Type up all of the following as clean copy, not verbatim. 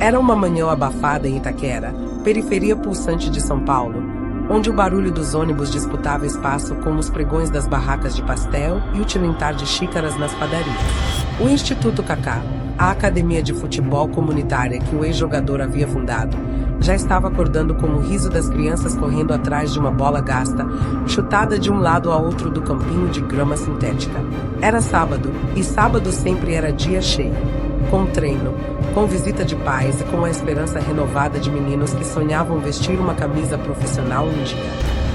Era uma manhã abafada em Itaquera, periferia pulsante de São Paulo, onde o barulho dos ônibus disputava espaço com os pregões das barracas de pastel e o tilintar de xícaras nas padarias. O Instituto Kaká, a academia de futebol comunitária que o ex-jogador havia fundado, já estava acordando com o riso das crianças correndo atrás de uma bola gasta, chutada de um lado a outro do campinho de grama sintética. Era sábado, e sábado sempre era dia cheio, com treino, com visita de pais e com a esperança renovada de meninos que sonhavam vestir uma camisa profissional um dia.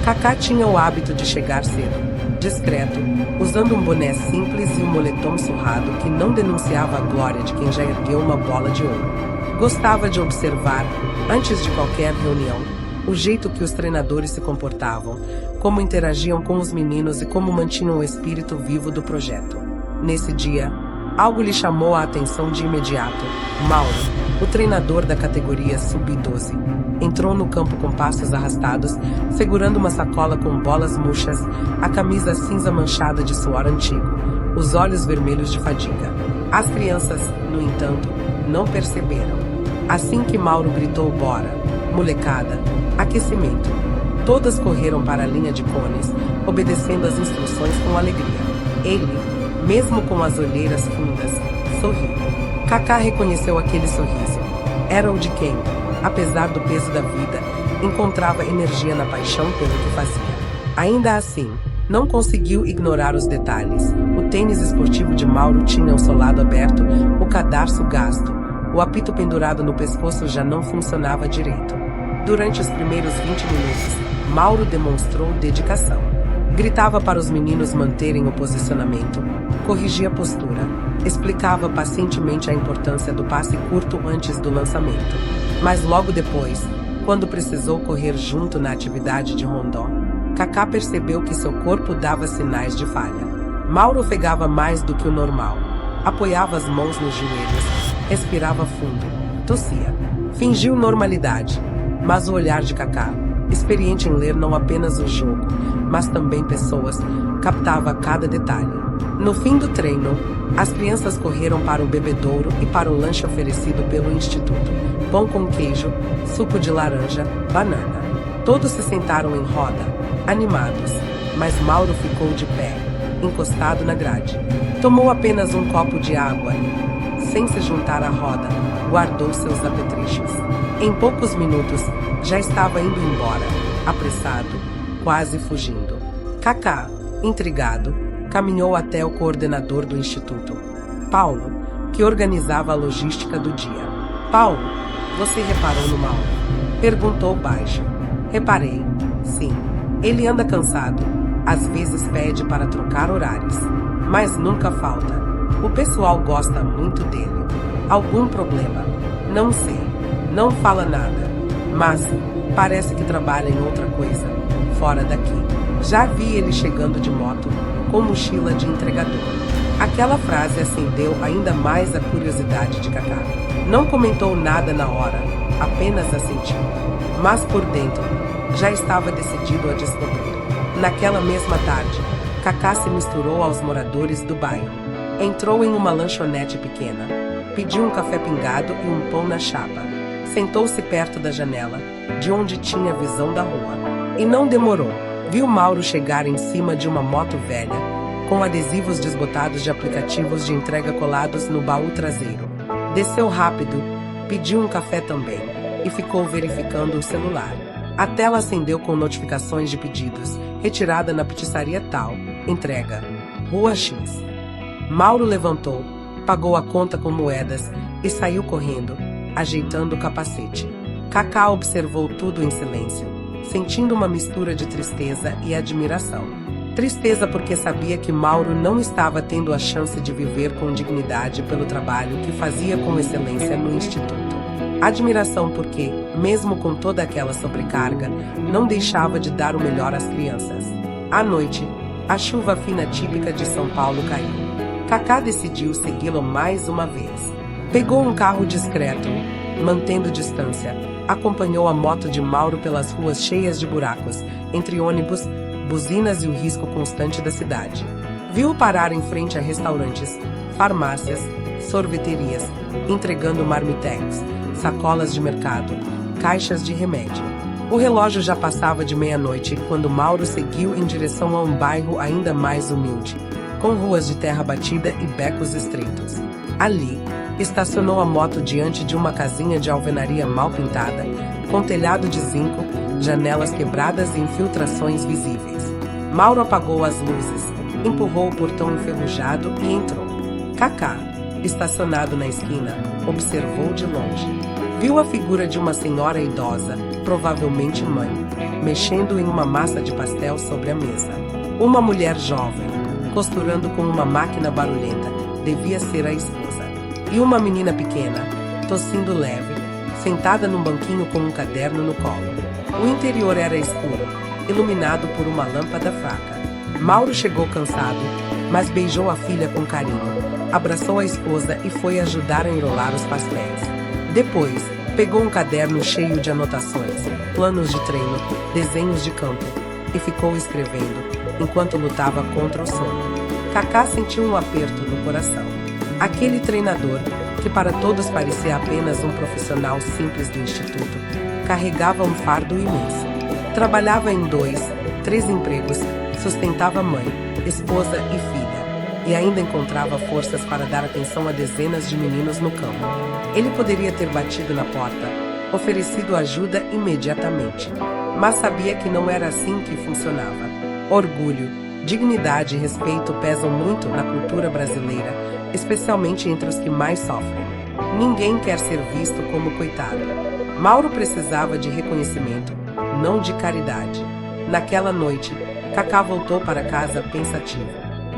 Kaká tinha o hábito de chegar cedo, discreto, usando um boné simples e um moletom surrado que não denunciava a glória de quem já ergueu uma bola de ouro. Gostava de observar, antes de qualquer reunião, o jeito que os treinadores se comportavam, como interagiam com os meninos e como mantinham o espírito vivo do projeto. Nesse dia, algo lhe chamou a atenção de imediato. Mauro, o treinador da categoria Sub-12, entrou no campo com passos arrastados, segurando uma sacola com bolas murchas, a camisa cinza manchada de suor antigo, os olhos vermelhos de fadiga. As crianças, no entanto, não perceberam. Assim que Mauro gritou "bora, molecada", aquecimento, todas correram para a linha de cones, obedecendo às instruções com alegria. Ele, mesmo com as olheiras fundas, sorriu. Kaká reconheceu aquele sorriso. Era o de quem, apesar do peso da vida, encontrava energia na paixão pelo que fazia. Ainda assim, não conseguiu ignorar os detalhes. O tênis esportivo de Mauro tinha o solado aberto, o cadarço gasto. O apito pendurado no pescoço já não funcionava direito. Durante os primeiros 20 minutos, Mauro demonstrou dedicação. Gritava para os meninos manterem o posicionamento, corrigia a postura, explicava pacientemente a importância do passe curto antes do lançamento. Mas logo depois, quando precisou correr junto na atividade de rondó, Kaká percebeu que seu corpo dava sinais de falha. Mauro ofegava mais do que o normal, apoiava as mãos nos joelhos, respirava fundo, tossia. Fingiu normalidade, mas o olhar de Kaká, experiente em ler não apenas o jogo, mas também pessoas, captava cada detalhe. No fim do treino, as crianças correram para o bebedouro e para o lanche oferecido pelo Instituto. Pão com queijo, suco de laranja, banana. Todos se sentaram em roda, animados, mas Mauro ficou de pé, encostado na grade. Tomou apenas um copo de água e, sem se juntar à roda, guardou seus apetrechos. Em poucos minutos, já estava indo embora, apressado, quase fugindo. Kaká, intrigado, caminhou até o coordenador do instituto, Paulo, que organizava a logística do dia. "Paulo, você reparou no Mauro?", perguntou baixo. "Reparei, sim. Ele anda cansado. Às vezes pede para trocar horários, mas nunca falta. O pessoal gosta muito dele. Algum problema? Não sei. Não fala nada. Mas parece que trabalha em outra coisa, fora daqui. Já vi ele chegando de moto, com mochila de entregador." Aquela frase acendeu ainda mais a curiosidade de Kaká. Não comentou nada na hora, apenas assentiu. Mas por dentro, já estava decidido a descobrir. Naquela mesma tarde, Kaká se misturou aos moradores do bairro. Entrou em uma lanchonete pequena, pediu um café pingado e um pão na chapa. Sentou-se perto da janela, de onde tinha visão da rua. E não demorou. Viu Mauro chegar em cima de uma moto velha, com adesivos desbotados de aplicativos de entrega colados no baú traseiro. Desceu rápido, pediu um café também, e ficou verificando o celular. A tela acendeu com notificações de pedidos. Retirada na pizzaria tal. Entrega. Rua X. Mauro levantou, pagou a conta com moedas e saiu correndo, ajeitando o capacete. Kaká observou tudo em silêncio, sentindo uma mistura de tristeza e admiração. Tristeza porque sabia que Mauro não estava tendo a chance de viver com dignidade pelo trabalho que fazia com excelência no instituto. Admiração porque, mesmo com toda aquela sobrecarga, não deixava de dar o melhor às crianças. À noite, a chuva fina típica de São Paulo caiu. Kaká decidiu segui-lo mais uma vez. Pegou um carro discreto, mantendo distância, acompanhou a moto de Mauro pelas ruas cheias de buracos, entre ônibus, buzinas e o risco constante da cidade. Viu-o parar em frente a restaurantes, farmácias, sorveterias, entregando marmitex, sacolas de mercado, caixas de remédio. O relógio já passava de meia-noite quando Mauro seguiu em direção a um bairro ainda mais humilde, com ruas de terra batida e becos estreitos. Ali, estacionou a moto diante de uma casinha de alvenaria mal pintada, com telhado de zinco, janelas quebradas e infiltrações visíveis. Mauro apagou as luzes, empurrou o portão enferrujado e entrou. Cacá, estacionado na esquina, observou de longe. Viu a figura de uma senhora idosa, provavelmente mãe, mexendo em uma massa de pastel sobre a mesa. Uma mulher jovem, costurando com uma máquina barulhenta, devia ser a esposa. E uma menina pequena, tossindo leve, sentada num banquinho com um caderno no colo. O interior era escuro, iluminado por uma lâmpada fraca. Mauro chegou cansado, mas beijou a filha com carinho, abraçou a esposa e foi ajudar a enrolar os pastéis. Depois, pegou um caderno cheio de anotações, planos de treino, desenhos de campo, e ficou escrevendo, enquanto lutava contra o sono. Cacá sentiu um aperto no coração. Aquele treinador, que para todos parecia apenas um profissional simples do instituto, carregava um fardo imenso. Trabalhava em 2, 3 empregos, sustentava mãe, esposa e filha, e ainda encontrava forças para dar atenção a dezenas de meninos no campo. Ele poderia ter batido na porta, oferecido ajuda imediatamente, mas sabia que não era assim que funcionava. Orgulho, dignidade e respeito pesam muito na cultura brasileira, especialmente entre os que mais sofrem. Ninguém quer ser visto como coitado. Mauro precisava de reconhecimento, não de caridade. Naquela noite, Cacá voltou para casa pensativo.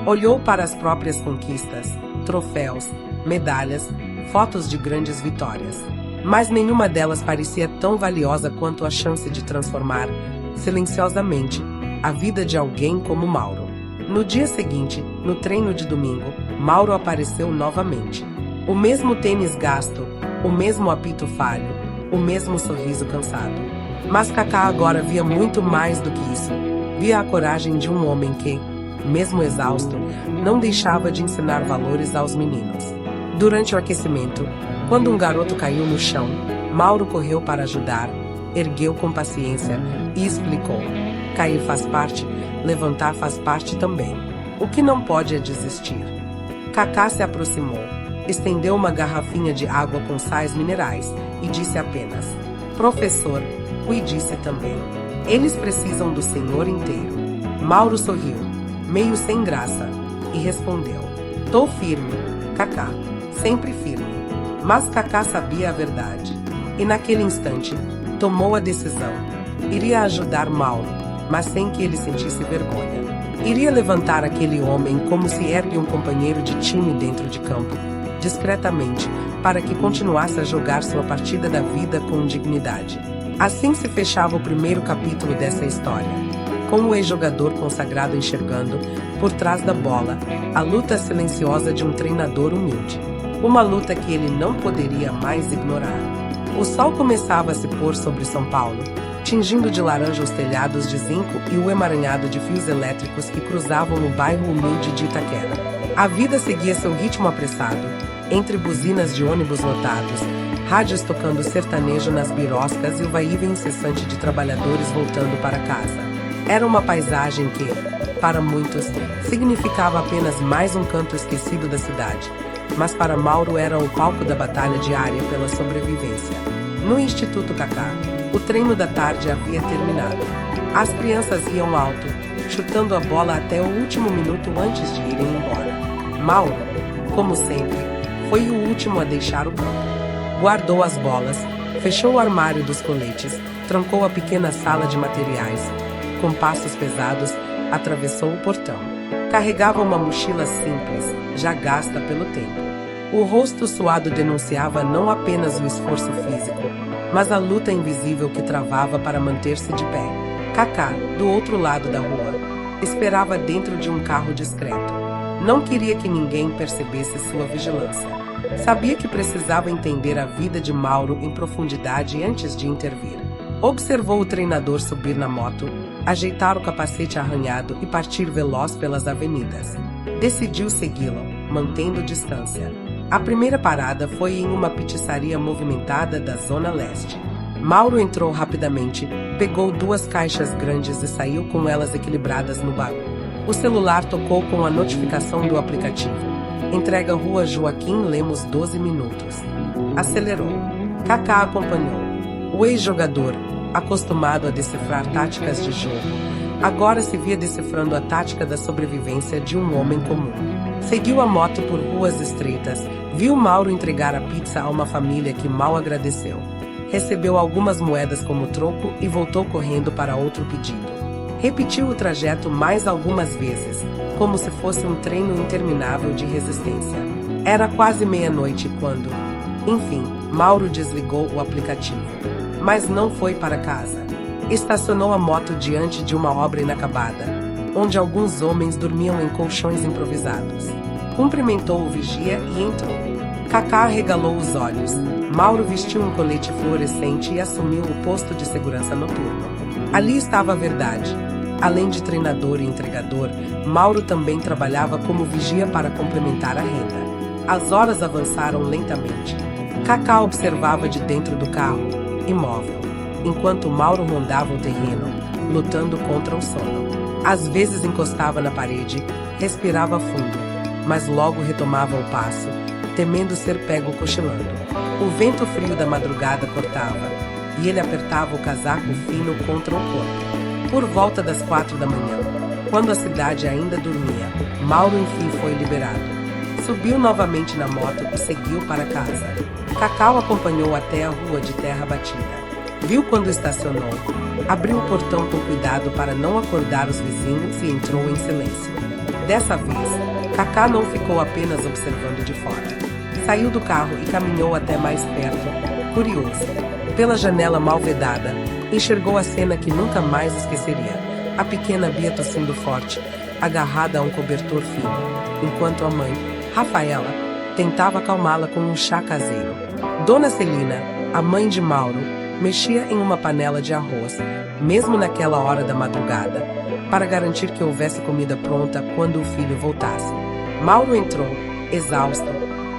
Olhou para as próprias conquistas, troféus, medalhas, fotos de grandes vitórias. Mas nenhuma delas parecia tão valiosa quanto a chance de transformar, silenciosamente, a vida de alguém como Mauro. No dia seguinte, no treino de domingo, Mauro apareceu novamente. O mesmo tênis gasto, o mesmo apito falho, o mesmo sorriso cansado. Mas Cacá agora via muito mais do que isso. Via a coragem de um homem que, mesmo exausto, não deixava de ensinar valores aos meninos. Durante o aquecimento, quando um garoto caiu no chão, Mauro correu para ajudar, ergueu com paciência e explicou: cair faz parte, levantar faz parte também. O que não pode é desistir. Cacá se aproximou, estendeu uma garrafinha de água com sais minerais e disse apenas: professor, cuide-se também. Eles precisam do senhor inteiro. Mauro sorriu, meio sem graça, e respondeu: tô firme, Cacá, sempre firme. Mas Cacá sabia a verdade, e naquele instante, tomou a decisão. Iria ajudar Mauro, mas sem que ele sentisse vergonha. Iria levantar aquele homem como se ergue um companheiro de time dentro de campo, discretamente, para que continuasse a jogar sua partida da vida com dignidade. Assim se fechava o primeiro capítulo dessa história, com o ex-jogador consagrado enxergando, por trás da bola, a luta silenciosa de um treinador humilde. Uma luta que ele não poderia mais ignorar. O sol começava a se pôr sobre São Paulo, tingindo de laranja os telhados de zinco e o emaranhado de fios elétricos que cruzavam o bairro humilde de Itaquera. A vida seguia seu ritmo apressado, entre buzinas de ônibus lotados, rádios tocando sertanejo nas biroscas e o vai-e-vem incessante de trabalhadores voltando para casa. Era uma paisagem que, para muitos, significava apenas mais um canto esquecido da cidade, mas para Mauro era o palco da batalha diária pela sobrevivência. No Instituto Cacá, o treino da tarde havia terminado. As crianças iam alto, chutando a bola até o último minuto antes de irem embora. Mauro, como sempre, foi o último a deixar o campo. Guardou as bolas, fechou o armário dos coletes, trancou a pequena sala de materiais. Com passos pesados, atravessou o portão. Carregava uma mochila simples, já gasta pelo tempo. O rosto suado denunciava não apenas o esforço físico, mas a luta invisível que travava para manter-se de pé. Cacá, do outro lado da rua, esperava dentro de um carro discreto. Não queria que ninguém percebesse sua vigilância. Sabia que precisava entender a vida de Mauro em profundidade antes de intervir. Observou o treinador subir na moto, ajeitar o capacete arranhado e partir veloz pelas avenidas. Decidiu segui-lo, mantendo distância. A primeira parada foi em uma pizzaria movimentada da Zona Leste. Mauro entrou rapidamente, pegou 2 caixas grandes e saiu com elas equilibradas no baú. O celular tocou com a notificação do aplicativo. Entrega Rua Joaquim Lemos 12 minutos. Acelerou. Kaká acompanhou. O ex-jogador, acostumado a decifrar táticas de jogo, agora se via decifrando a tática da sobrevivência de um homem comum. Seguiu a moto por ruas estreitas, viu Mauro entregar a pizza a uma família que mal agradeceu. Recebeu algumas moedas como troco e voltou correndo para outro pedido. Repetiu o trajeto mais algumas vezes, como se fosse um treino interminável de resistência. Era quase meia-noite quando, enfim, Mauro desligou o aplicativo. Mas não foi para casa. Estacionou a moto diante de uma obra inacabada, onde alguns homens dormiam em colchões improvisados. Cumprimentou o vigia e entrou. Kaká arregalou os olhos. Mauro vestiu um colete fluorescente e assumiu o posto de segurança noturno. Ali estava a verdade. Além de treinador e entregador, Mauro também trabalhava como vigia para complementar a renda. As horas avançaram lentamente. Kaká observava de dentro do carro, imóvel, enquanto Mauro rondava o terreno, lutando contra o sono. Às vezes encostava na parede, respirava fundo, mas logo retomava o passo, temendo ser pego cochilando. O vento frio da madrugada cortava, e ele apertava o casaco fino contra o corpo. Por volta das 4 da manhã, quando a cidade ainda dormia, Mauro enfim foi liberado. Subiu novamente na moto e seguiu para casa. Kaká o acompanhou até a rua de terra batida. Viu quando estacionou, abriu o portão com cuidado para não acordar os vizinhos e entrou em silêncio. Dessa vez, Kaká não ficou apenas observando de fora. Saiu do carro e caminhou até mais perto, curioso. Pela janela mal vedada, enxergou a cena que nunca mais esqueceria. A pequena Bia tossindo forte, agarrada a um cobertor fino, enquanto a mãe, Rafaela, tentava acalmá-la com um chá caseiro. Dona Celina, a mãe de Mauro, mexia em uma panela de arroz, mesmo naquela hora da madrugada, para garantir que houvesse comida pronta quando o filho voltasse. Mauro entrou, exausto,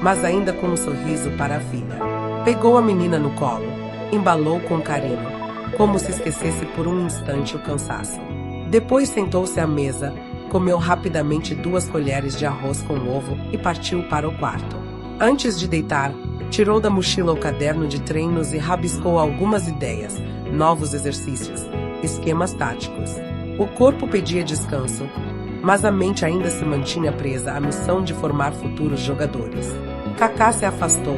mas ainda com um sorriso para a filha. Pegou a menina no colo, embalou com carinho, como se esquecesse por um instante o cansaço. Depois sentou-se à mesa, comeu rapidamente 2 colheres de arroz com ovo e partiu para o quarto. Antes de deitar, tirou da mochila o caderno de treinos e rabiscou algumas ideias, novos exercícios, esquemas táticos. O corpo pedia descanso, mas a mente ainda se mantinha presa à missão de formar futuros jogadores. Kaká se afastou,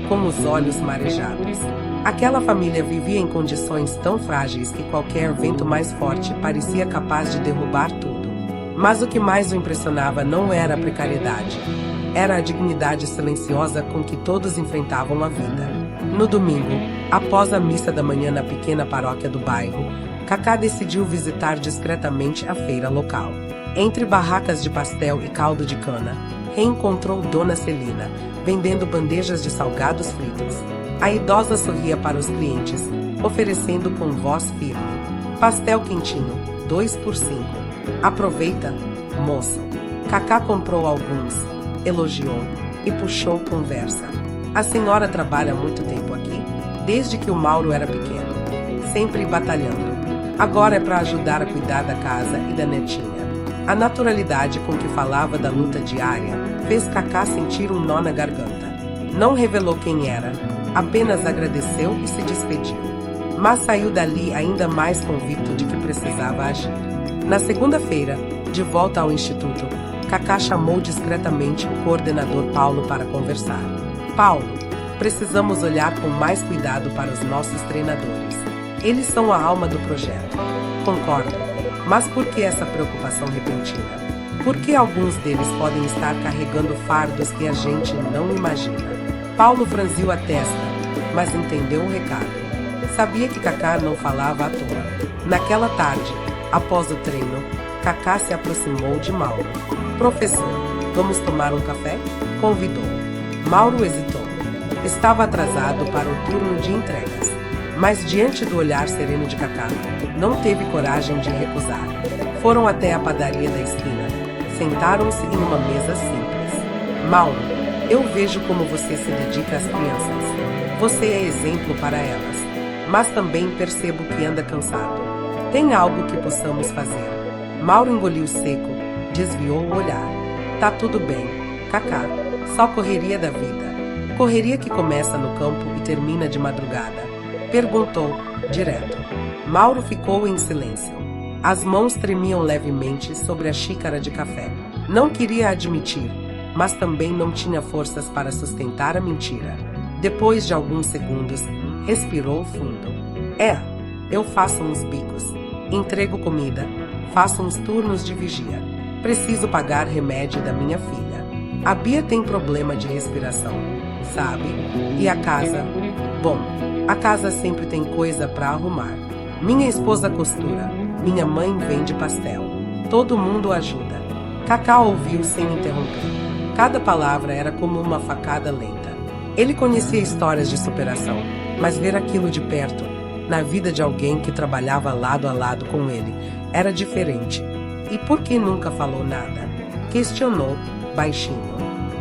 com os olhos marejados. Aquela família vivia em condições tão frágeis que qualquer vento mais forte parecia capaz de derrubar tudo. Mas o que mais o impressionava não era a precariedade. Era a dignidade silenciosa com que todos enfrentavam a vida. No domingo, após a missa da manhã na pequena paróquia do bairro, Kaká decidiu visitar discretamente a feira local. Entre barracas de pastel e caldo de cana, reencontrou Dona Celina, vendendo bandejas de salgados fritos. A idosa sorria para os clientes, oferecendo com voz firme: pastel quentinho, 2 por 5. Aproveita, moço. Kaká comprou alguns, elogiou e puxou conversa. A senhora trabalha há muito tempo aqui? Desde que o Mauro era pequeno. Sempre batalhando. Agora é para ajudar a cuidar da casa e da netinha. A naturalidade com que falava da luta diária fez Kaká sentir um nó na garganta. Não revelou quem era, apenas agradeceu e se despediu. Mas saiu dali ainda mais convicto de que precisava agir. Na segunda-feira, de volta ao instituto, Kaká chamou discretamente o coordenador Paulo para conversar. Paulo, precisamos olhar com mais cuidado para os nossos treinadores. Eles são a alma do projeto. Concordo. Mas por que essa preocupação repentina? Por que alguns deles podem estar carregando fardos que a gente não imagina? Paulo franziu a testa, mas entendeu o recado. Sabia que Kaká não falava à toa. Naquela tarde, após o treino, Kaká se aproximou de Mauro. Professor, vamos tomar um café? Convidou. Mauro hesitou. Estava atrasado para o turno de entregas. Mas diante do olhar sereno de Kaká, não teve coragem de recusar. Foram até a padaria da esquina. Sentaram-se em uma mesa simples. Mauro, Eu vejo como você se dedica às crianças. Você é exemplo para elas. Mas também percebo que anda cansado. Tem algo que possamos fazer? Mauro engoliu seco, desviou o olhar. Tá tudo bem, Kaká. Só correria da vida. Correria que começa no campo e termina de madrugada. Perguntou, direto. Mauro ficou em silêncio. As mãos tremiam levemente sobre a xícara de café. Não queria admitir, mas também não tinha forças para sustentar a mentira. Depois de alguns segundos, respirou fundo. Eu faço uns bicos. Entrego comida. Faço uns turnos de vigia. Preciso pagar remédio da minha filha. A Bia tem problema de respiração, sabe? E a casa? Bom, a casa sempre tem coisa para arrumar. Minha esposa costura. Minha mãe vende pastel. Todo mundo ajuda. Kaká ouviu sem interromper. Cada palavra era como uma facada lenta. Ele conhecia histórias de superação, mas ver aquilo de perto, na vida de alguém que trabalhava lado a lado com ele, era diferente. E por que nunca falou nada? Questionou, baixinho.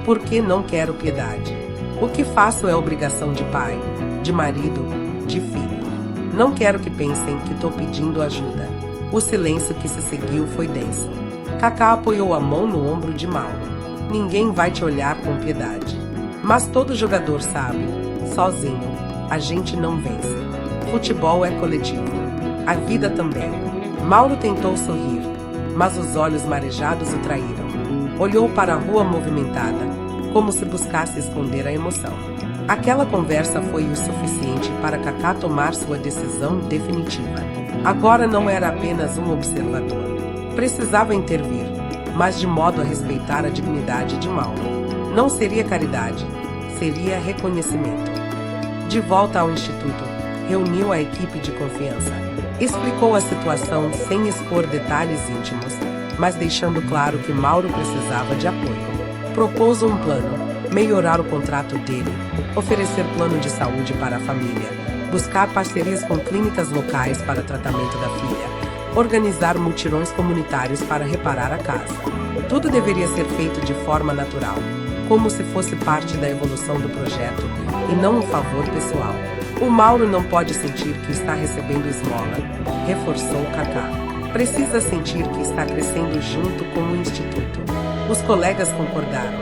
Por que não quero piedade? O que faço é obrigação de pai, de marido, de filho. Não quero que pensem que estou pedindo ajuda. O silêncio que se seguiu foi denso. Kaká apoiou a mão no ombro de Mauro. Ninguém vai te olhar com piedade. Mas todo jogador sabe, sozinho, a gente não vence. Futebol é coletivo. A vida também. Mauro tentou sorrir, mas os olhos marejados o traíram. Olhou para a rua movimentada, como se buscasse esconder a emoção. Aquela conversa foi o suficiente para Kaká tomar sua decisão definitiva. Agora não era apenas um observador. Precisava intervir, mas de modo a respeitar a dignidade de Mauro. Não seria caridade, seria reconhecimento. De volta ao instituto, reuniu a equipe de confiança. Explicou a situação sem expor detalhes íntimos, mas deixando claro que Mauro precisava de apoio. Propôs um plano, melhorar o contrato dele, oferecer plano de saúde para a família, buscar parcerias com clínicas locais para tratamento da filha, organizar mutirões comunitários para reparar a casa. Tudo deveria ser feito de forma natural, como se fosse parte da evolução do projeto e não um favor pessoal. O Mauro não pode sentir que está recebendo esmola, reforçou Kaká. Precisa sentir que está crescendo junto com o instituto. Os colegas concordaram.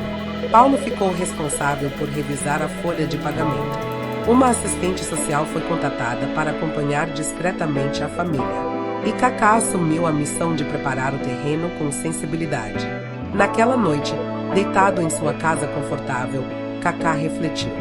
Paulo ficou responsável por revisar a folha de pagamento. Uma assistente social foi contratada para acompanhar discretamente a família. E Kaká assumiu a missão de preparar o terreno com sensibilidade. Naquela noite, deitado em sua casa confortável, Kaká refletiu.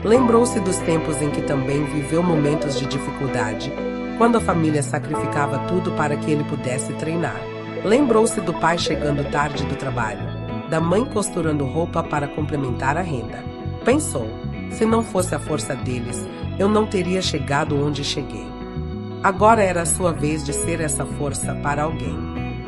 Lembrou-se dos tempos em que também viveu momentos de dificuldade, quando a família sacrificava tudo para que ele pudesse treinar. Lembrou-se do pai chegando tarde do trabalho, da mãe costurando roupa para complementar a renda. Pensou, se não fosse a força deles, eu não teria chegado onde cheguei. Agora era a sua vez de ser essa força para alguém.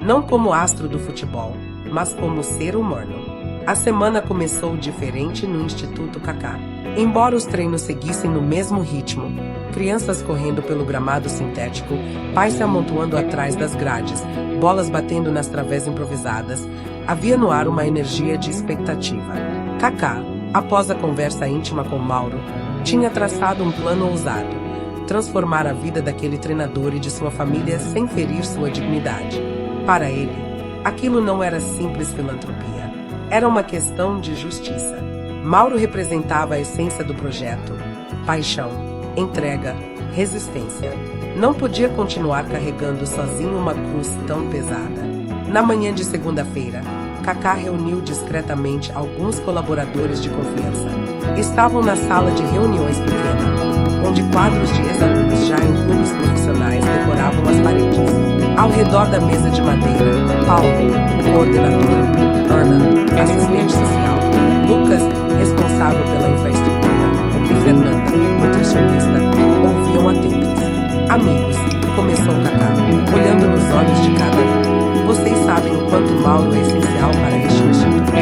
Não como astro do futebol, mas como ser humano. A semana começou diferente no Instituto Kaká. Embora os treinos seguissem no mesmo ritmo, crianças correndo pelo gramado sintético, pais se amontoando atrás das grades, bolas batendo nas través improvisadas, havia no ar uma energia de expectativa. Kaká, após a conversa íntima com Mauro, tinha traçado um plano ousado: transformar a vida daquele treinador e de sua família sem ferir sua dignidade. Para ele, aquilo não era simples filantropia. Era uma questão de justiça. Mauro representava a essência do projeto: paixão, entrega, resistência. Não podia continuar carregando sozinho uma cruz tão pesada. Na manhã de segunda-feira, Kaká reuniu discretamente alguns colaboradores de confiança. Estavam na sala de reuniões pequena, onde quadros de ex-alunos já em clubes profissionais decoravam as paredes. Ao redor da mesa de madeira, Paulo, coordenador, Ana, assistente social, Lucas, responsável pela infraestrutura, e Fernanda, nutricionista, ouviam atentos. Amigos, começou Kaká, olhando nos olhos de cada um. Vocês sabem o quanto Mauro é essencial para este instituto.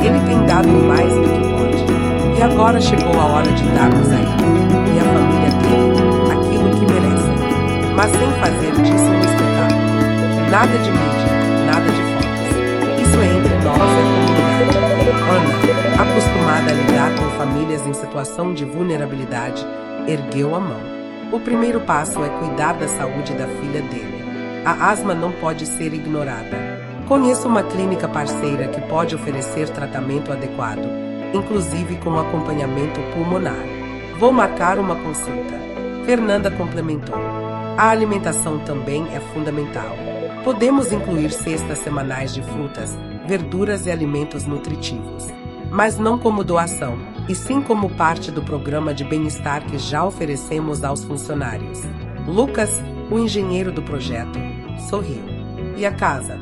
Ele tem dado mais do que pode. E agora chegou a hora de darmos a ele e a família dele aquilo que merecem. Mas sem fazer disso um espetáculo. Nada de mídia, nada de fotos. Isso é entre nós e a comunidade. Ana, acostumada acostumada a lidar com famílias em situação de vulnerabilidade, ergueu a mão. O primeiro passo é cuidar da saúde da filha dele. A asma não pode ser ignorada. Conheço uma clínica parceira que pode oferecer tratamento adequado, inclusive com acompanhamento pulmonar. Vou marcar uma consulta. Fernanda complementou. A alimentação também é fundamental. Podemos incluir cestas semanais de frutas, verduras e alimentos nutritivos, mas não como doação, e sim como parte do programa de bem-estar que já oferecemos aos funcionários. Lucas, o engenheiro do projeto, sorriu. E a casa?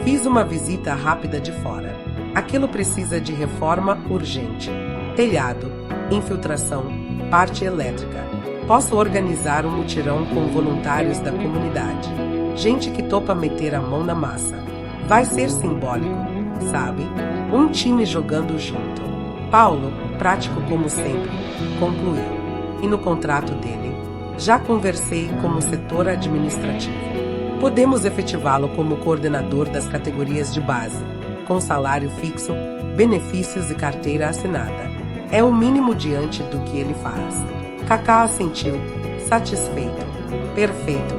Fiz uma visita rápida de fora. Aquilo precisa de reforma urgente. Telhado, infiltração, parte elétrica. Posso organizar um mutirão com voluntários da comunidade. Gente que topa meter a mão na massa. Vai ser simbólico, sabe? Um time jogando junto. Paulo, prático como sempre, concluiu. E no contrato dele, já conversei com o setor administrativo. Podemos efetivá-lo como coordenador das categorias de base, com salário fixo, benefícios e carteira assinada. É o mínimo diante do que ele faz. Kaká assentiu, satisfeito. Perfeito.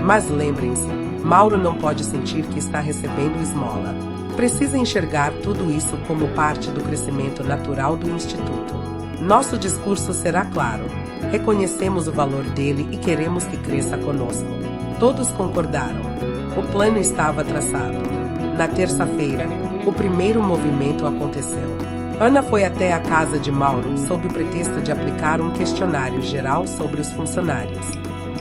Mas lembrem-se, Mauro não pode sentir que está recebendo esmola. Precisa enxergar tudo isso como parte do crescimento natural do Instituto. Nosso discurso será claro. Reconhecemos o valor dele e queremos que cresça conosco. Todos concordaram. O plano estava traçado. Na terça-feira, o primeiro movimento aconteceu. Ana foi até a casa de Mauro sob o pretexto de aplicar um questionário geral sobre os funcionários.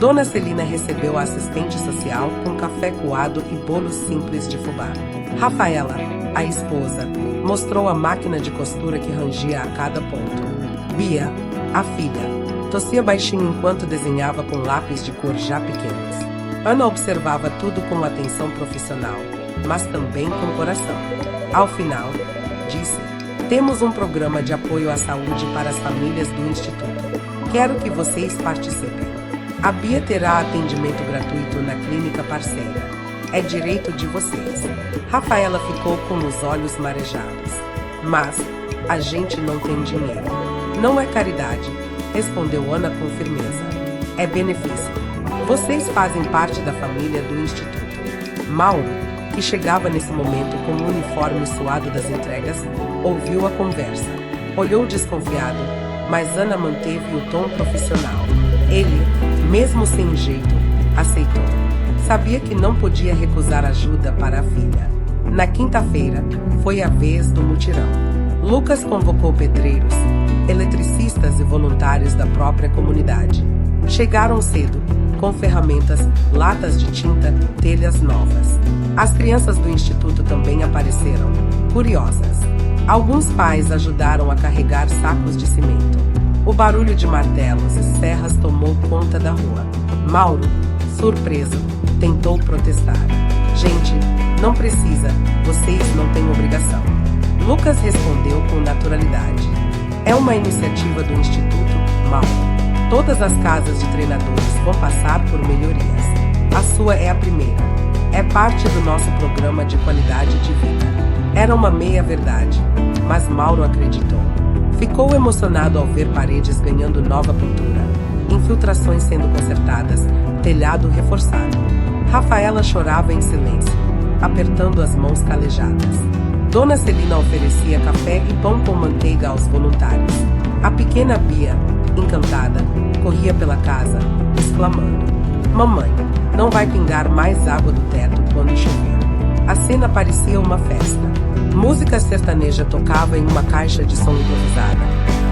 Dona Celina recebeu a assistente social com café coado e bolos simples de fubá. Rafaela, a esposa, mostrou a máquina de costura que rangia a cada ponto. Bia, a filha, tossia baixinho enquanto desenhava com lápis de cor já pequenos. Ana observava tudo com atenção profissional, mas também com coração. Ao final, disse: temos um programa de apoio à saúde para as famílias do Instituto. Quero que vocês participem. A Bia terá atendimento gratuito na clínica parceira. É direito de vocês. Rafaela ficou com os olhos marejados. Mas a gente não tem dinheiro. Não é caridade, respondeu Ana com firmeza. É benefício. Vocês fazem parte da família do Instituto. Mauro, que chegava nesse momento com o uniforme suado das entregas, ouviu a conversa. Olhou desconfiado, mas Ana manteve o tom profissional. Ele, mesmo sem jeito, aceitou. Sabia que não podia recusar ajuda para a filha. Na quinta-feira, foi a vez do mutirão. Lucas convocou pedreiros, eletricistas e voluntários da própria comunidade. Chegaram cedo, com ferramentas, latas de tinta, telhas novas. As crianças do instituto também apareceram, curiosas. Alguns pais ajudaram a carregar sacos de cimento. O barulho de martelos e serras tomou conta da rua. Mauro, surpreso, tentou protestar. Gente, não precisa, vocês não têm obrigação. Lucas respondeu com naturalidade. É uma iniciativa do Instituto, Mauro. Todas as casas de treinadores vão passar por melhorias. A sua é a primeira. É parte do nosso programa de qualidade de vida. Era uma meia-verdade, mas Mauro acreditou. Ficou emocionado ao ver paredes ganhando nova pintura, infiltrações sendo consertadas, telhado reforçado. Rafaela chorava em silêncio, apertando as mãos calejadas. Dona Celina oferecia café e pão com manteiga aos voluntários. A pequena Bia, encantada, corria pela casa, exclamando: mamãe, não vai pingar mais água do teto quando chover. A cena parecia uma festa. Música sertaneja tocava em uma caixa de som improvisada.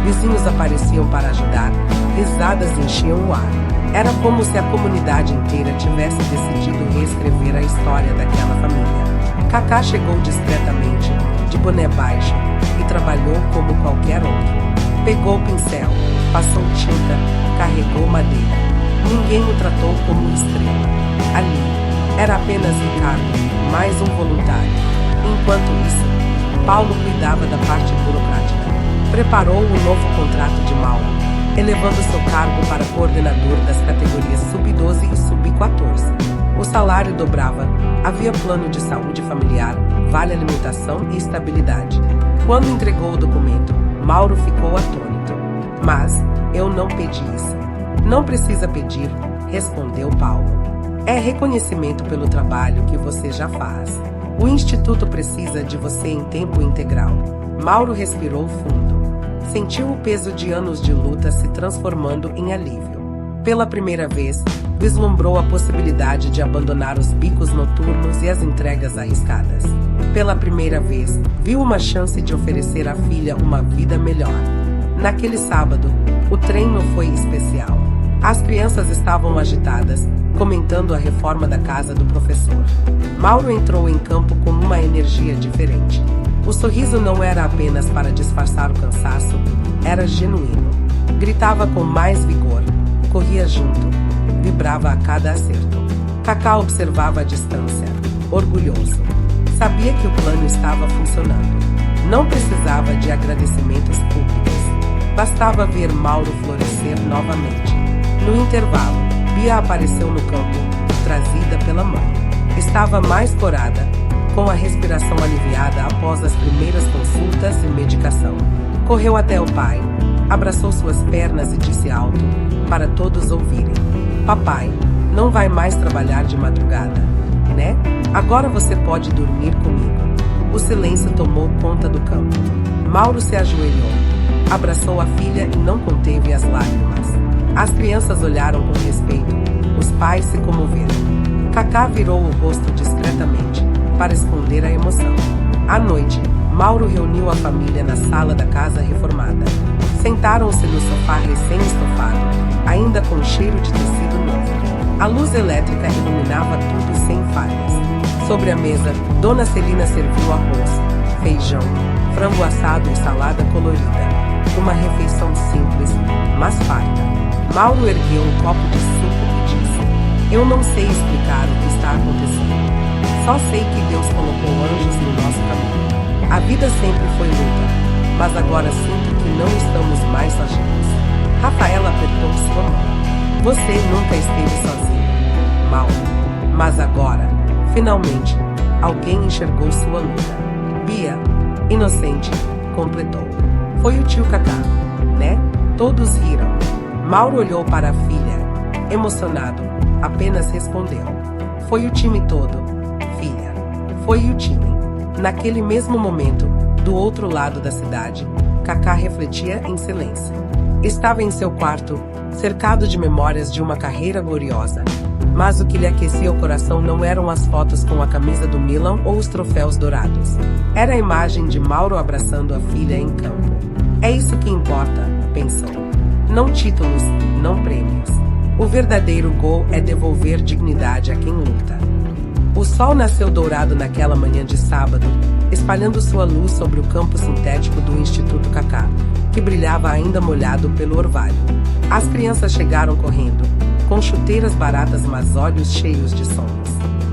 Vizinhos apareciam para ajudar, risadas enchiam o ar. Era como se a comunidade inteira tivesse decidido reescrever a história daquela família. Kaká chegou discretamente, de boné baixo, e trabalhou como qualquer outro. Pegou o pincel, passou tinta, carregou madeira. Ninguém o tratou como estrela. Ali, era apenas Ricardo, mais um voluntário. Enquanto isso, Paulo cuidava da parte burocrática. Preparou o novo contrato de Mauro, elevando seu cargo para coordenador das categorias Sub-12 e Sub-14. O salário dobrava, havia plano de saúde familiar, vale alimentação e estabilidade. Quando entregou o documento, Mauro ficou atônito. Mas eu não pedi isso. Não precisa pedir, respondeu Paulo. É reconhecimento pelo trabalho que você já faz. O instituto precisa de você em tempo integral. Mauro respirou fundo. Sentiu o peso de anos de luta se transformando em alívio. Pela primeira vez, vislumbrou a possibilidade de abandonar os bicos noturnos e as entregas arriscadas. Pela primeira vez, viu uma chance de oferecer à filha uma vida melhor. Naquele sábado, o treino foi especial. As crianças estavam agitadas, comentando a reforma da casa do professor. Mauro entrou em campo com uma energia diferente. O sorriso não era apenas para disfarçar o cansaço, era genuíno. Gritava com mais vigor, corria junto, vibrava a cada acerto. Kaká observava a distância, orgulhoso. Sabia que o plano estava funcionando. Não precisava de agradecimentos públicos. Bastava ver Mauro florescer novamente. No intervalo, Bia apareceu no campo, trazida pela mãe. Estava mais corada, com a respiração aliviada após as primeiras consultas e medicação. Correu até o pai, abraçou suas pernas e disse alto, para todos ouvirem: Papai, não vai mais trabalhar de madrugada, né? Agora você pode dormir comigo. O silêncio tomou conta do campo. Mauro se ajoelhou, abraçou a filha e não conteve as lágrimas. As crianças olharam com respeito, os pais se comoveram. Kaká virou o rosto discretamente, para esconder a emoção. À noite, Mauro reuniu a família na sala da casa reformada. Sentaram-se no sofá recém-estofado, ainda com cheiro de tecido novo. A luz elétrica iluminava tudo sem falhas. Sobre a mesa, Dona Celina serviu arroz, feijão, frango assado e salada colorida. Uma refeição simples, mas farta. Mauro ergueu um copo de suco e disse: Eu não sei explicar o que está acontecendo. Só sei que Deus colocou anjos no nosso caminho. A vida sempre foi luta, mas agora sinto que não estamos mais sozinhos. Rafaela apertou sua mão. Você nunca esteve sozinho, Mauro. Mas agora, finalmente, alguém enxergou sua luta. Bia, inocente, completou. Foi o tio Kaká, né? Todos riram. Mauro olhou para a filha, emocionado, apenas respondeu: Foi o time todo, filha. Foi o time. Naquele mesmo momento, do outro lado da cidade, Kaká refletia em silêncio. Estava em seu quarto, cercado de memórias de uma carreira gloriosa. Mas o que lhe aquecia o coração não eram as fotos com a camisa do Milan ou os troféus dourados. Era a imagem de Mauro abraçando a filha em campo. É isso que importa, pensou. Não títulos, não prêmios. O verdadeiro gol é devolver dignidade a quem luta. O sol nasceu dourado naquela manhã de sábado, espalhando sua luz sobre o campo sintético do Instituto Kaká, que brilhava ainda molhado pelo orvalho. As crianças chegaram correndo, com chuteiras baratas mas olhos cheios de sonhos.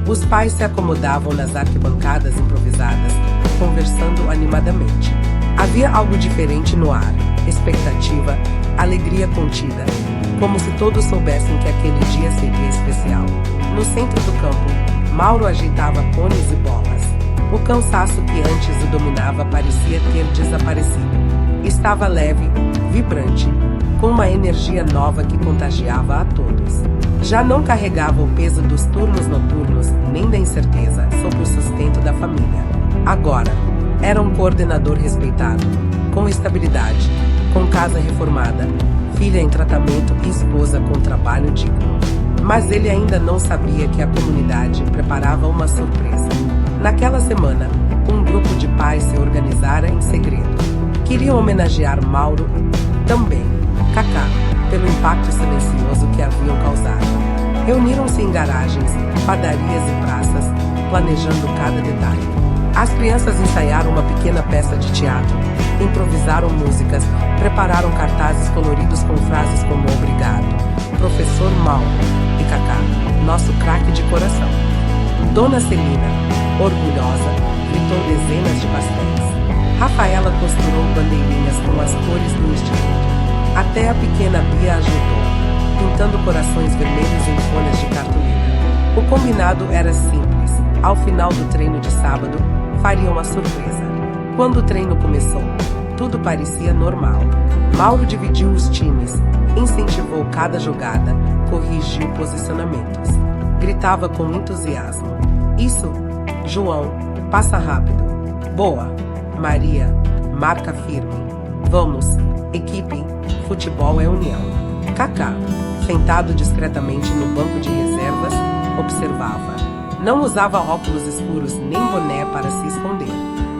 Os pais se acomodavam nas arquibancadas improvisadas, conversando animadamente. Havia algo diferente no ar, expectativa, alegria contida, como se todos soubessem que aquele dia seria especial. No centro do campo, Mauro ajeitava cones e bolas. O cansaço que antes o dominava parecia ter desaparecido. Estava leve, vibrante, com uma energia nova que contagiava a todos. Já não carregava o peso dos turnos noturnos nem da incerteza sobre o sustento da família. Agora, era um coordenador respeitado, com estabilidade, com casa reformada, filha em tratamento e esposa com trabalho digno. Mas ele ainda não sabia que a comunidade preparava uma surpresa. Naquela semana, um grupo de pais se organizara em segredo. Queriam homenagear Mauro, também Kaká, pelo impacto silencioso que haviam causado. Reuniram-se em garagens, padarias e praças, planejando cada detalhe. As crianças ensaiaram uma pequena peça de teatro, improvisaram músicas, prepararam cartazes coloridos com frases como obrigado, professor Mauro e Kaká, nosso craque de coração. Dona Celina, orgulhosa, gritou dezenas de pastéis. Rafaela costurou bandeirinhas com as cores do instituto. Até a pequena Bia ajudou, pintando corações vermelhos em folhas de cartolina. O combinado era simples. Ao final do treino de sábado, fariam a surpresa. Quando o treino começou, tudo parecia normal. Mauro dividiu os times, incentivou cada jogada, corrigiu posicionamentos. Gritava com entusiasmo. Isso, João, passa rápido. Boa, Maria, marca firme. Vamos, equipe, futebol é união. Kaká, sentado discretamente no banco de reservas, observava. Não usava óculos escuros nem boné para se esconder.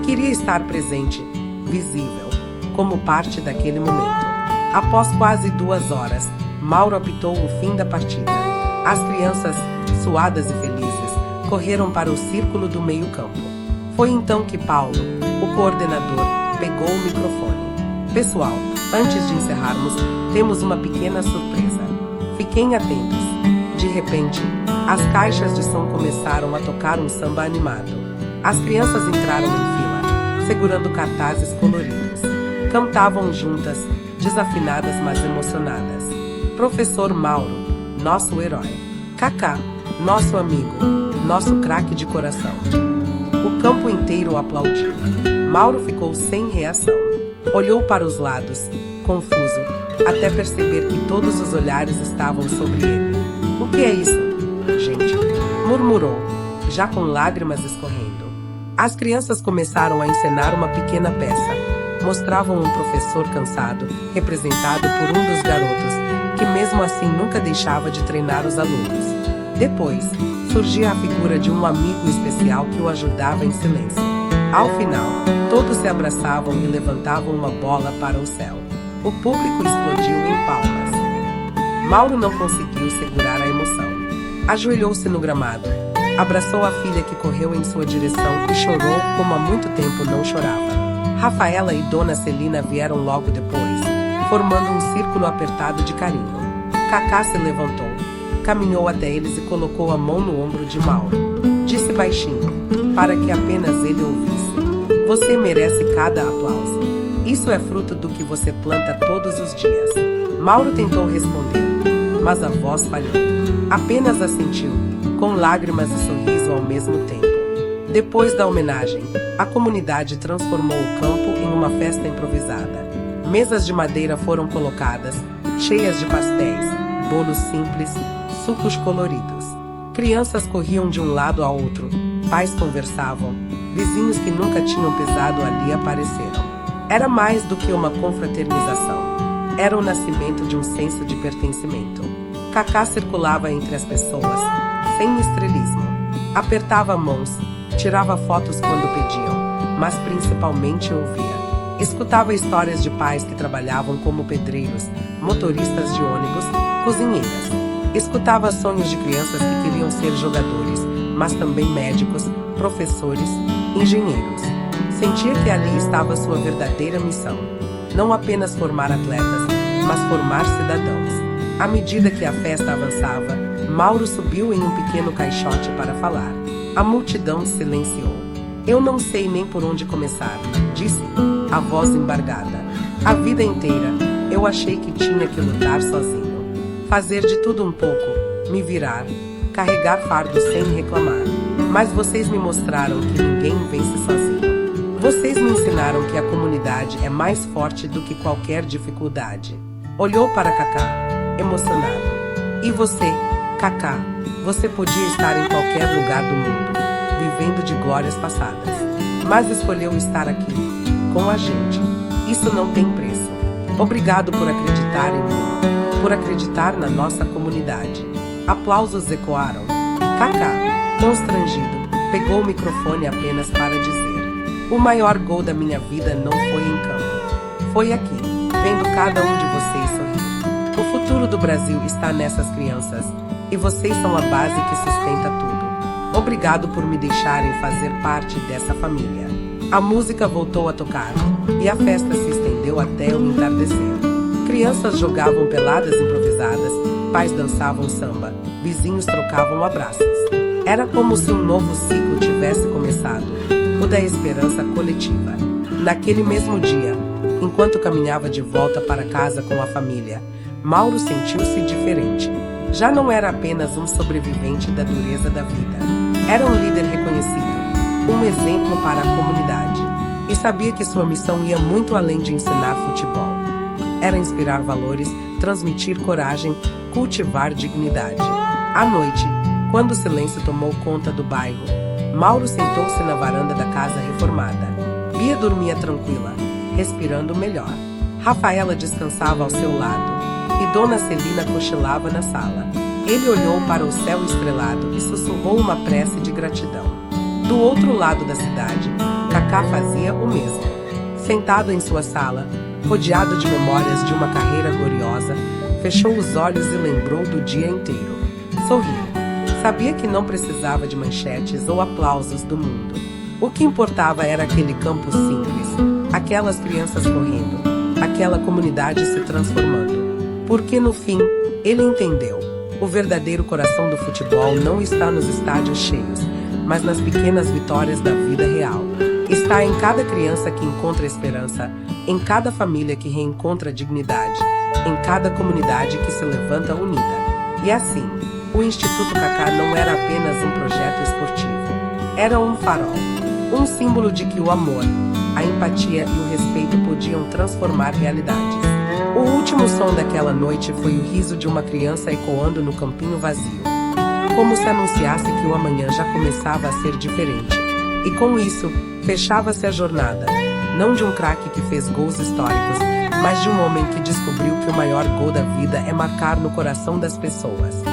Queria estar presente, visível, como parte daquele momento. Após quase 2 horas, Mauro apitou o fim da partida. As crianças, suadas e felizes, correram para o círculo do meio-campo. Foi então que Paulo, o coordenador, pegou o microfone. Pessoal, antes de encerrarmos, temos uma pequena surpresa. Fiquem atentos. De repente, as caixas de som começaram a tocar um samba animado. As crianças entraram em fila, segurando cartazes coloridos. Cantavam juntas, desafinadas mas emocionadas. Professor Mauro, nosso herói. Kaká, nosso amigo, nosso craque de coração. O campo inteiro aplaudiu. Mauro ficou sem reação. Olhou para os lados, confuso, até perceber que todos os olhares estavam sobre ele. O que é isso, gente? Murmurou, já com lágrimas escorrendo. As crianças começaram a encenar uma pequena peça. Mostravam um professor cansado, representado por um dos garotos, que mesmo assim nunca deixava de treinar os alunos. Depois, surgia a figura de um amigo especial que o ajudava em silêncio. Ao final, todos se abraçavam e levantavam uma bola para o céu. O público explodiu em palmas. Mauro não conseguiu segurar a emoção. Ajoelhou-se no gramado, abraçou a filha que correu em sua direção e chorou como há muito tempo não chorava. Rafaela e Dona Celina vieram logo depois, formando um círculo apertado de carinho. Kaká se levantou, caminhou até eles e colocou a mão no ombro de Mauro. Disse baixinho, para que apenas ele ouvisse. Você merece cada aplauso. Isso é fruto do que você planta todos os dias. Mauro tentou responder, mas a voz falhou. Apenas assentiu, com lágrimas e sorriso ao mesmo tempo. Depois da homenagem, a comunidade transformou o campo em uma festa improvisada. Mesas de madeira foram colocadas, cheias de pastéis, bolos simples, sucos coloridos. Crianças corriam de um lado ao outro, pais conversavam, vizinhos que nunca tinham pisado ali apareceram. Era mais do que uma confraternização. Era o nascimento de um senso de pertencimento. Kaká circulava entre as pessoas, sem estrelismo. Apertava mãos, tirava fotos quando pediam, mas principalmente ouvia. Escutava histórias de pais que trabalhavam como pedreiros, motoristas de ônibus, cozinheiras. Escutava sonhos de crianças que queriam ser jogadores, mas também médicos, professores, engenheiros. Sentia que ali estava sua verdadeira missão. Não apenas formar atletas, mas formar cidadãos. À medida que a festa avançava, Mauro subiu em um pequeno caixote para falar. A multidão silenciou. Eu não sei nem por onde começar, disse, a voz embargada. A vida inteira, eu achei que tinha que lutar sozinho. Fazer de tudo um pouco, me virar, carregar fardos sem reclamar. Mas vocês me mostraram que ninguém vence sozinho. Vocês me ensinaram que a comunidade é mais forte do que qualquer dificuldade. Olhou para Kaká, emocionado. E você, Kaká, você podia estar em qualquer lugar do mundo, vivendo de glórias passadas. Mas escolheu estar aqui, com a gente. Isso não tem preço. Obrigado por acreditar em mim, por acreditar na nossa comunidade. Aplausos ecoaram. Kaká, constrangido, pegou o microfone apenas para dizer: o maior gol da minha vida não foi em campo. Foi aqui, vendo cada um de vocês sorrir. O futuro do Brasil está nessas crianças, e vocês são a base que sustenta tudo. Obrigado por me deixarem fazer parte dessa família. A música voltou a tocar, e a festa se estendeu até o entardecer. Crianças jogavam peladas improvisadas, pais dançavam samba, vizinhos trocavam abraços. Era como se um novo ciclo tivesse começado, o da esperança coletiva. Naquele mesmo dia, enquanto caminhava de volta para casa com a família, Mauro sentiu-se diferente. Já não era apenas um sobrevivente da dureza da vida. Era um líder reconhecido, um exemplo para a comunidade. e sabia que sua missão ia muito além de ensinar futebol. Era inspirar valores, transmitir coragem, cultivar dignidade. À noite, quando o silêncio tomou conta do bairro, Mauro sentou-se na varanda da casa reformada. Bia dormia tranquila, respirando melhor. Rafaela descansava ao seu lado e Dona Celina cochilava na sala. Ele olhou para o céu estrelado e sussurrou uma prece de gratidão. Do outro lado da cidade, Cacá fazia o mesmo. Sentado em sua sala, rodeado de memórias de uma carreira gloriosa, fechou os olhos e lembrou do dia inteiro. Sorriu. Sabia que não precisava de manchetes ou aplausos do mundo. O que importava era aquele campo simples, aquelas crianças correndo, aquela comunidade se transformando. Porque no fim, ele entendeu. O verdadeiro coração do futebol não está nos estádios cheios, mas nas pequenas vitórias da vida real. Está em cada criança que encontra esperança, em cada família que reencontra dignidade, em cada comunidade que se levanta unida. E assim, o Instituto Cacá não era apenas um projeto esportivo. Era um farol, um símbolo de que o amor, a empatia e o respeito podiam transformar realidades. O último som daquela noite foi o riso de uma criança ecoando no campinho vazio, como se anunciasse que o amanhã já começava a ser diferente. E com isso, fechava-se a jornada, não de um craque que fez gols históricos, mas de um homem que descobriu que o maior gol da vida é marcar no coração das pessoas.